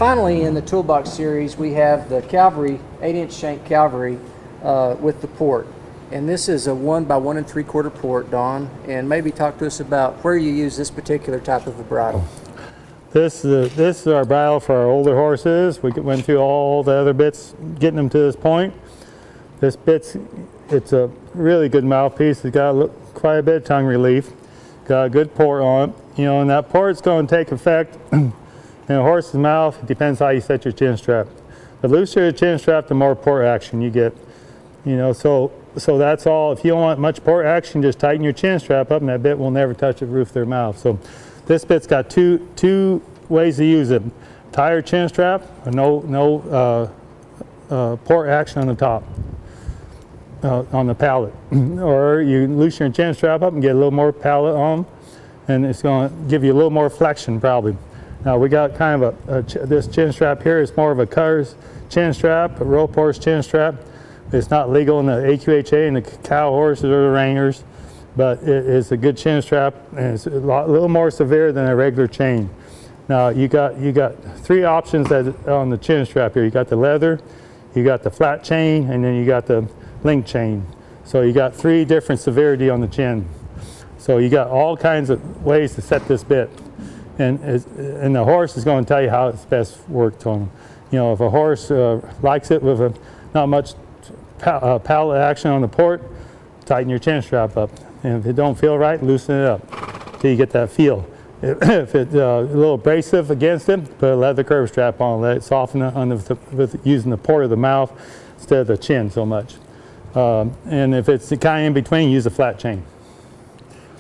finally, in the toolbox series, we have the Calvalry 8-inch shank Calvalry with the port. And this is a 1 by 1 3/4 port, Don. And maybe talk to us about where you use this particular type of a bridle. This is our bridle for our older horses. We went through all the other bits, getting them to this point. This it's a really good mouthpiece. It's got quite a bit of tongue relief. Got a good port on it. You know, and that port's going to take effect in a horse's mouth. It depends how you set your chin strap. The looser your chin strap, the more port action you get. You know, so that's all. If you don't want much port action, just tighten your chin strap up, and that bit will never touch the roof of their mouth. So this bit's got two ways to use it: tie your chin strap, or no port action on the top, on the pallet, or you loosen your chin strap up and get a little more pallet on, and it's going to give you a little more flexion probably. Now we got kind of this chin strap here is more of a cutter's chin strap, a rope horse chin strap. It's not legal in the AQHA and the cow horses or the ringers, but it is a good chin strap, and it's a little more severe than a regular chain. Now you got three options on the chin strap here. You got the leather, you got the flat chain, and then you got the link chain. So you got three different severity on the chin. So you got all kinds of ways to set this bit, and the horse is going to tell you how it's best worked on. You know, if a horse likes it with not much pallet action on the port, tighten your chin strap up, and if it don't feel right, loosen it up till you get that feel. If it's a little abrasive against it, put a leather curve strap on, let it soften it with using the port of the mouth instead of the chin so much. And if it's kind of in between, use a flat chain.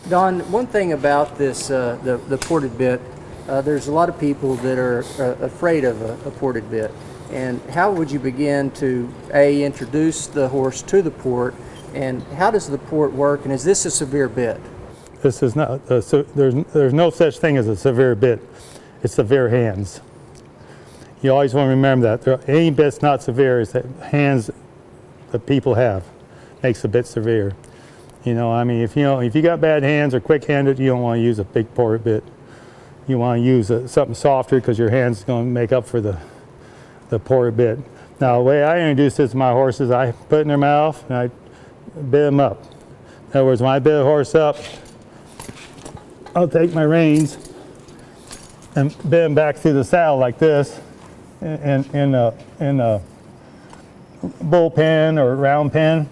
Don, one thing about this, the ported bit, there's a lot of people that are afraid of a ported bit. And how would you begin to introduce the horse to the port, and how does the port work, and is this a severe bit? This is not, there's no such thing as a severe bit. It's severe hands. You always want to remember that. Any bit's not severe is the hands that people have makes a bit severe. You know, I mean, if you got bad hands or quick-handed, you don't want to use a big ported bit. You want to use something softer because your hand's going to make up for the ported bit. Now, the way I introduce this to my horses, I put it in their mouth and I bit them up. In other words, when I bit a horse up, I'll take my reins and bit them back through the saddle like this in a bullpen or round pen,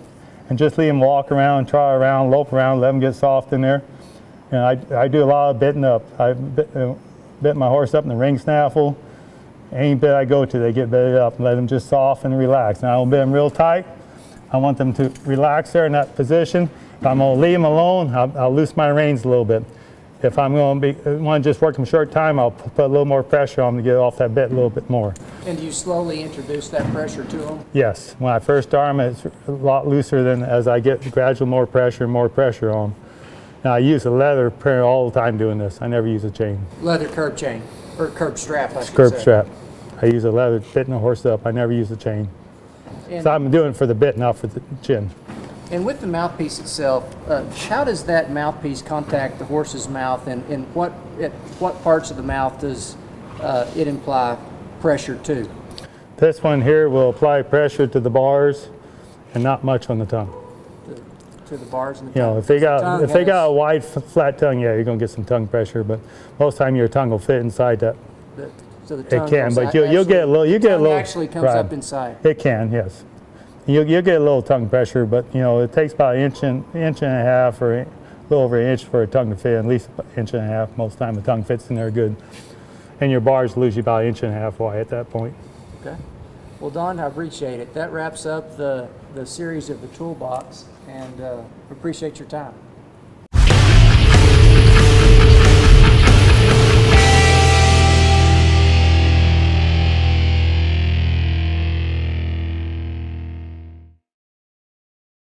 and just leave them walk around, trot around, lope around, let them get soft in there. And I do a lot of bitting up. I bit my horse up in the ring snaffle. Any bit I go to, they get bitted up and let them just soften and relax. Now I don't bit them real tight. I want them to relax there in that position. If I'm going to leave them alone, I'll loosen my reins a little bit. If I'm going to want to just work them a short time, I'll put a little more pressure on them to get off that bit a little bit more. And do you slowly introduce that pressure to them? Yes. When I first start them, it's a lot looser than as I get gradual more pressure on them. Now I use a leather print all the time doing this. I never use a chain. Leather curb chain, or curb strap, I should curb say. strap. I use a leather bitting the horse up. I never use a chain. So I'm doing it for the bit, not for the chin. And with the mouthpiece itself, how does that mouthpiece contact the horse's mouth, and what parts of the mouth does it imply pressure to? This one here will apply pressure to the bars and not much on the tongue. To the bars and the tongue? You know, if they got a wide, flat tongue, yeah, you're going to get some tongue pressure, but most of the time your tongue will fit inside that. So the tongue it can, but you'll get a little. Actually comes up inside. It can, yes. You'll get a little tongue pressure, but you know it takes about an inch and a half, or a little over an inch for a tongue to fit. At least an inch and a half. Most of the time the tongue fits in there good, and your bars lose you about an inch and a half wide at that point. Okay. Well, Don, I appreciate it. That wraps up the series of the toolbox, and appreciate your time.